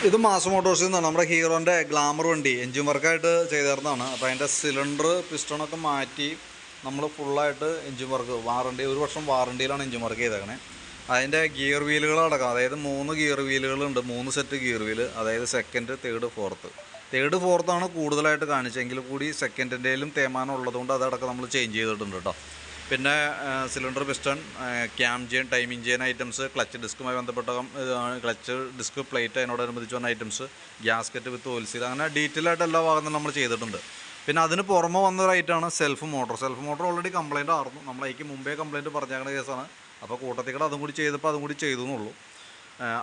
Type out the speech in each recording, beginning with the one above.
ഇത് മാസ് മോട്ടോഴ്സിൽ നിന്നാണ് നമ്മുടെ ഹീറോൻ്റെ ഗ്ലാമർ വണ്ടി എൻജിൻ വർക്കായിട്ട് ചെയ്തിരുന്നതാണ്. അപ്പോൾ അതിൻ്റെ സിലിണ്ടർ പിസ്റ്റണൊക്കെ മാറ്റി നമ്മൾ ഫുള്ളായിട്ട് എൻജിൻ വർക്ക് വാറണ്ടി 1 വർഷം വാറണ്ടിയിലാണ് എൻജിൻ വർക്ക് ചെയ്തേക്കണേ. അതിൻ്റെ ഗിയർ വീലുകളടക്കം, അതായത് 3 ഗിയർ വീലുകളുണ്ട്, 3 സെറ്റ് ഗിയർ വീല്, അതായത് സെക്കൻഡ്, തേർഡ് ഫോർത്താണ് കൂടുതലായിട്ട് കാണിച്ചെങ്കിൽ കൂടി സെക്കൻഡിൻ്റെയിലും തേമാനം ഉള്ളതുകൊണ്ട് അതടക്കം നമ്മൾ ചേഞ്ച് ചെയ്തിട്ടുണ്ട് കേട്ടോ. പിന്നെ cylinder piston, cam chain, timing chain items, clutch ഡിസ്കുമായി ബന്ധപ്പെട്ട ക്ലച്ച് ഡിസ്ക് പ്ലേറ്റ് അതിനോടനുബന്ധിച്ച് വന്ന items, gasket with oil seal, അങ്ങനെ ഡീറ്റെയിൽ ആയിട്ട് എല്ലാ ഭാഗത്തും നമ്മൾ ചെയ്തിട്ടുണ്ട്. പിന്നെ അതിന് പുറമെ വന്നൊരു ഐറ്റമാണ് സെൽഫ് മോട്ടർ ഓൾറെഡി കംപ്ലയിൻ്റ് ആയിരുന്നു, നമ്മളേക്ക് മുമ്പേ കംപ്ലയിൻറ്റ് പറഞ്ഞേക്കുന്ന കേസാണ്. അപ്പോൾ കൂട്ടത്തിൽ കൂടെ അതും കൂടി ചെയ്തപ്പോൾ അതും കൂടി ചെയ്തു എന്നുള്ളൂ.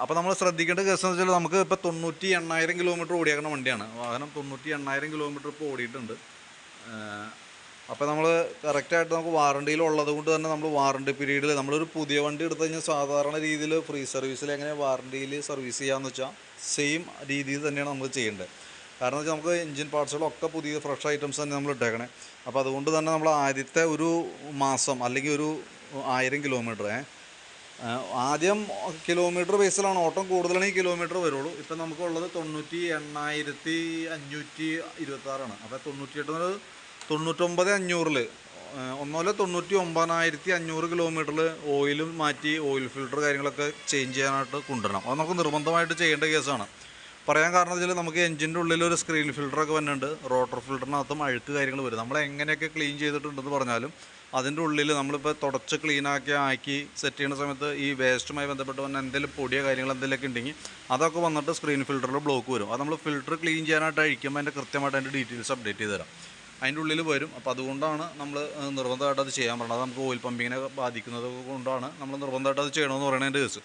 അപ്പോൾ നമ്മൾ ശ്രദ്ധിക്കേണ്ട കേസ് എന്ന് വെച്ചാൽ നമുക്ക് ഇപ്പോൾ 98,000 കിലോമീറ്റർ ഓടിയേക്കുന്ന വണ്ടിയാണ്. വാഹനം 98,000 കിലോമീറ്റർ ഇപ്പോൾ ഓടിയിട്ടുണ്ട്. അപ്പോൾ നമ്മൾ കറക്റ്റായിട്ട് നമുക്ക് വാറണ്ടിയിലുള്ളത് കൊണ്ട് തന്നെ നമ്മൾ വാറണ്ടി പീരീഡിൽ നമ്മളൊരു പുതിയ വണ്ടി എടുത്തു കഴിഞ്ഞാൽ സാധാരണ രീതിയിൽ ഫ്രീ സർവീസിൽ എങ്ങനെ വാറണ്ടിയിൽ സർവീസ് ചെയ്യാമെന്ന് വെച്ചാൽ സെയിം രീതിയിൽ തന്നെയാണ് നമ്മൾ ചെയ്യേണ്ടത്. കാരണം വെച്ചാൽ നമുക്ക് എൻജിൻ പാർട്സുകളൊക്കെ പുതിയ ഫ്രഷ് ഐറ്റംസ് തന്നെ നമ്മൾ ഇട്ടേക്കണേ. അപ്പോൾ അതുകൊണ്ട് തന്നെ നമ്മൾ ആദ്യത്തെ ഒരു മാസം അല്ലെങ്കിൽ ഒരു 1000 കിലോമീറ്റർ ആദ്യം കിലോമീറ്റർ ബേസിലാണ് ഓട്ടം കൂടുതലാണെങ്കിൽ കിലോമീറ്റർ വരുള്ളൂ. ഇപ്പം നമുക്കുള്ളത് 98,526 അപ്പോൾ 99,500 ഒന്നുമല്ല 99,500 കിലോമീറ്ററിൽ ഓയിലും മാറ്റി ഓയിൽ ഫിൽറ്റർ കാര്യങ്ങളൊക്കെ ചേഞ്ച് ചെയ്യാനായിട്ട് കൊണ്ടുവരണം. അത് നമുക്ക് നിർബന്ധമായിട്ട് ചെയ്യേണ്ട കേസാണ്. പറയാൻ കാരണം വെച്ചാൽ നമുക്ക് എൻജിൻ്റെ ഉള്ളിൽ ഒരു സ്ക്രീൻ ഫിൽറ്ററൊക്കെ വരുന്നുണ്ട്, റോട്ടർ ഫിൽറ്ററിനകത്തും അഴുക്ക് കാര്യങ്ങൾ വരും. നമ്മൾ എങ്ങനെയൊക്കെ ക്ലീൻ ചെയ്തിട്ടുണ്ടെന്ന് പറഞ്ഞാലും അതിൻ്റെ ഉള്ളിൽ നമ്മളിപ്പോൾ തുടച്ച് ക്ലീനാക്കി സെറ്റ് ചെയ്യുന്ന സമയത്ത് ഈ വേസ്റ്റുമായി ബന്ധപ്പെട്ട് വന്ന എന്തെങ്കിലും പൊടിയോ കാര്യങ്ങൾ എന്തെങ്കിലുമൊക്കെ ഉണ്ടെങ്കിൽ അതൊക്കെ വന്നിട്ട് സ്ക്രീൻ ഫിൽറ്ററിൽ ബ്ലോക്ക് വരും. അത് നമ്മൾ ഫിൽറ്റർ ക്ലീൻ ചെയ്യാനായിട്ട് അഴിക്കുമ്പോൾ അതിൻ്റെ കൃത്യമായിട്ട് അതിൻ്റെ ഡീറ്റെയിൽസ് അപ്ഡേറ്റ് ചെയ്ത് തരാം, അതിൻ്റെ ഉള്ളിൽ വരും. അപ്പോൾ അതുകൊണ്ടാണ് നമ്മൾ നിർബന്ധമായിട്ട് അത് ചെയ്യാൻ പറയുന്നത്. അത് നമുക്ക് ഓയിൽ പമ്പിങ്ങിനെ ബാധിക്കുന്നത് കൊണ്ടാണ് നമ്മൾ നിർബന്ധമായിട്ട് അത് ചെയ്യണമെന്ന് പറയുന്നതിൻ്റെ കേസ്.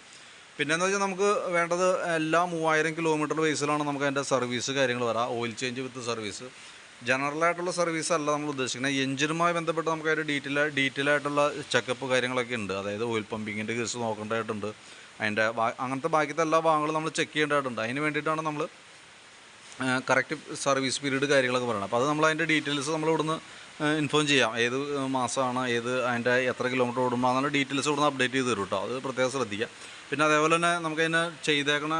പിന്നെയെന്ന് വെച്ചാൽ നമുക്ക് വേണ്ടത് എല്ലാ 3000 കിലോമീറ്റർ ബേസിലാണ് നമുക്ക് അതിൻ്റെ സർവീസ് കാര്യങ്ങൾ വരാം. ഓയിൽ ചേഞ്ച് വിത്ത് സർവീസ്, ജനറലായിട്ടുള്ള സർവീസ് അല്ല നമ്മൾ ഉദ്ദേശിക്കുന്നത്. എഞ്ചിനുമായി ബന്ധപ്പെട്ട് നമുക്ക് അതിൻ്റെ ഡീറ്റെയിൽ ആയിട്ടുള്ള ചെക്കപ്പ് കാര്യങ്ങളൊക്കെ ഉണ്ട്. അതായത് ഓയിൽ പമ്പിങ്ങിൻ്റെ കേസ് നോക്കേണ്ടതായിട്ടുണ്ട്, അതിൻ്റെ അങ്ങനത്തെ ബാക്കിയത്തെ എല്ലാ ഭാഗങ്ങളും നമ്മൾ ചെക്ക് ചെയ്യേണ്ടതായിട്ടുണ്ട്. അതിന് വേണ്ടിയിട്ടാണ് നമ്മൾ കറക്റ്റ് സർവീസ് പീരീഡ് കാര്യങ്ങളൊക്കെ പറയണം. അപ്പോൾ അത് നമ്മൾ അതിൻ്റെ ഡീറ്റെയിൽസ് നമ്മൾ ഇവിടുന്ന് ഇൻഫോം ചെയ്യാം, ഏത് മാസമാണ്, അതിൻ്റെ എത്ര കിലോമീറ്റർ ഓടുമ്പോൾ അങ്ങനെ ഡീറ്റെയിൽസ് ഇവിടുന്ന് അപ്ഡേറ്റ് ചെയ്ത് തരും കേട്ടോ. അത് പ്രത്യേകം ശ്രദ്ധിക്കുക. പിന്നെ അതേപോലെ തന്നെ നമുക്കതിന് ചെയ്തേക്കണ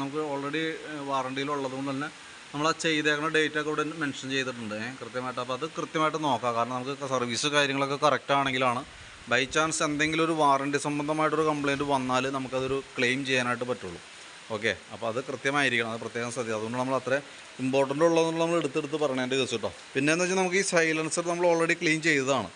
നമുക്ക് ഓൾറെഡി വാറണ്ടിയിലുള്ളത് കൊണ്ട് തന്നെ നമ്മൾ ആ ചെയ്തേക്കണ ഡേറ്റ് ഒക്കെ ഇവിടെ മെൻഷൻ ചെയ്തിട്ടുണ്ട് കൃത്യമായിട്ട്. അപ്പോൾ അത് കൃത്യമായിട്ട് നോക്കാം. കാരണം നമുക്ക് സർവീസ് കാര്യങ്ങളൊക്കെ കറക്റ്റ് ആണെങ്കിലാണ് ബൈ ചാൻസ് എന്തെങ്കിലും ഒരു വാറണ്ടി സംബന്ധമായിട്ടൊരു കംപ്ലയിൻറ്റ് വന്നാൽ നമുക്കതൊരു ക്ലെയിം ചെയ്യാനായിട്ട് പറ്റുള്ളൂ. ഓക്കെ, അപ്പോൾ അത് കൃത്യമായിരിക്കണം, അത് പ്രത്യേകം ശ്രദ്ധിക്കുക. അതുകൊണ്ട് നമ്മൾ അത്ര ഇമ്പോർട്ടൻ്റ് ഉള്ളതെന്നുള്ള നമ്മൾ എടുത്തെടുത്ത് പറയണതിൻ്റെ കേസ് കേട്ടോ. പിന്നെയെന്ന് വെച്ചാൽ നമുക്ക് ഈ സൈലൻസർ നമ്മൾ ഓൾറെഡി ക്ലീൻ ചെയ്തതാണ്.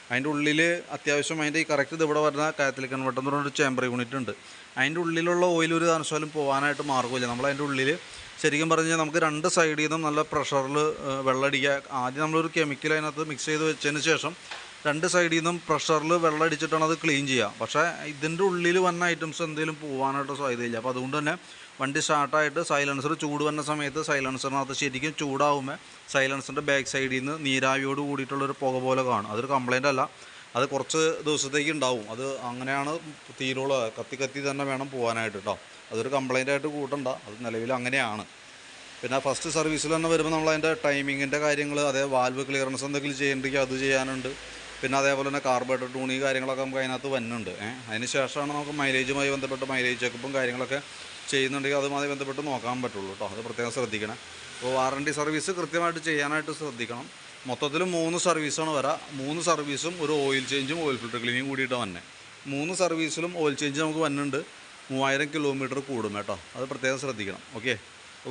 അതിൻ്റെ ഉള്ളിൽ അത്യാവശ്യം അതിൻ്റെ ഈ കറക്റ്റ് ഇത് ഇവിടെ വരുന്ന കാത്തലിക് കൺവെർട്ടർ എന്ന് പറഞ്ഞൊരു ചേമ്പർ യൂണിറ്റ് ഉണ്ട്. അതിൻ്റെ ഉള്ളിലുള്ള ഓയിൽ ഒരു കാരണവശാലും പോകാനായിട്ട് മാർഗ്ഗമില്ല. നമ്മളതിൻ്റെ ഉള്ളിൽ ശരിക്കും പറഞ്ഞു കഴിഞ്ഞാൽ നമുക്ക് 2 സൈഡിൽ നിന്നും നല്ല പ്രഷറിൽ വെള്ളം അടിക്കുക. ആദ്യം നമ്മളൊരു കെമിക്കൽ അതിനകത്ത് മിക്സ് ചെയ്ത് വെച്ചതിന് ശേഷം 2 സൈഡിൽ നിന്നും പ്രഷറിൽ വെള്ളം അടിച്ചിട്ടാണ് അത് ക്ലീൻ ചെയ്യുക. പക്ഷേ ഇതിൻ്റെ ഉള്ളിൽ വന്ന ഐറ്റംസ് എന്തെങ്കിലും പോകാനായിട്ട് സാധ്യതയില്ല. അപ്പോൾ അതുകൊണ്ട് തന്നെ വണ്ടി സ്റ്റാർട്ടായിട്ട് സൈലൻസർ ചൂട് വന്ന സമയത്ത് സൈലൻസറിനകത്ത് ശരിക്കും ചൂടാവുമ്പോൾ സൈലൻസറിൻ്റെ ബാക്ക് സൈഡിൽ നിന്ന് നീരാവിയോട് കൂടിയിട്ടുള്ളൊരു പുക പോലെ കാണും. അതൊരു കംപ്ലയിൻ്റ് അല്ല, അത് കുറച്ച് ദിവസത്തേക്ക് ഉണ്ടാവും. അത് അങ്ങനെയാണ് തീരുള്ള കത്തി തന്നെ വേണം പോകാനായിട്ട് കേട്ടോ. അതൊരു കംപ്ലയിൻ്റ് ആയിട്ട് കൂട്ടണ്ട, അത് നിലവിൽ അങ്ങനെയാണ്. പിന്നെ ഫസ്റ്റ് സർവീസിൽ തന്നെ വരുമ്പോൾ നമ്മളതിൻ്റെ ടൈമിങ്ങിൻ്റെ കാര്യങ്ങൾ, അതേ വാൽവ് ക്ലിയറൻസ് എന്തെങ്കിലും ചെയ്യണമെങ്കിൽ അത് ചെയ്യാനുണ്ട്. പിന്നെ അതേപോലെ തന്നെ കാർബറേറ്റർ ട്യൂണിങ് കാര്യങ്ങളൊക്കെ നമുക്ക് അതിനകത്ത് വരുന്നുണ്ട്. അതിന് ശേഷമാണ് നമുക്ക് മൈലേജുമായി ബന്ധപ്പെട്ട് മൈലേജ് ചെക്കപ്പും കാര്യങ്ങളൊക്കെ ചെയ്യുന്നുണ്ടെങ്കിൽ അതുമായി ബന്ധപ്പെട്ട് നോക്കാൻ പറ്റുള്ളൂ കേട്ടോ. അത് പ്രത്യേകം ശ്രദ്ധിക്കണം. അപ്പോൾ വാറണ്ടി സർവീസ് കൃത്യമായിട്ട് ചെയ്യാനായിട്ട് ശ്രദ്ധിക്കണം. മൊത്തത്തിൽ 3 സർവീസാണ് വരാം. 3 സർവീസും ഒരു ഓയിൽ ചേഞ്ചും ഓയിൽ ഫിൽറ്റർ ക്ലീനിങ് കൂടിയിട്ട് വന്നെ. 3 സർവീസിലും ഓയിൽ ചേഞ്ച് നമുക്ക് വന്നുണ്ട്. 3000 കിലോമീറ്റർ കൂടും കേട്ടോ. അത് പ്രത്യേകം ശ്രദ്ധിക്കണം. ഓക്കെ,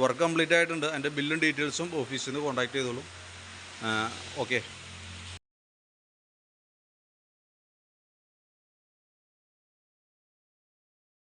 വർക്ക് കംപ്ലീറ്റ് ആയിട്ടുണ്ട്. അതിൻ്റെ ബില്ലും ഡീറ്റെയിൽസും ഓഫീസിൽ നിന്ന് കോൺടാക്ട് ചെയ്തോളൂ. ഓക്കെ.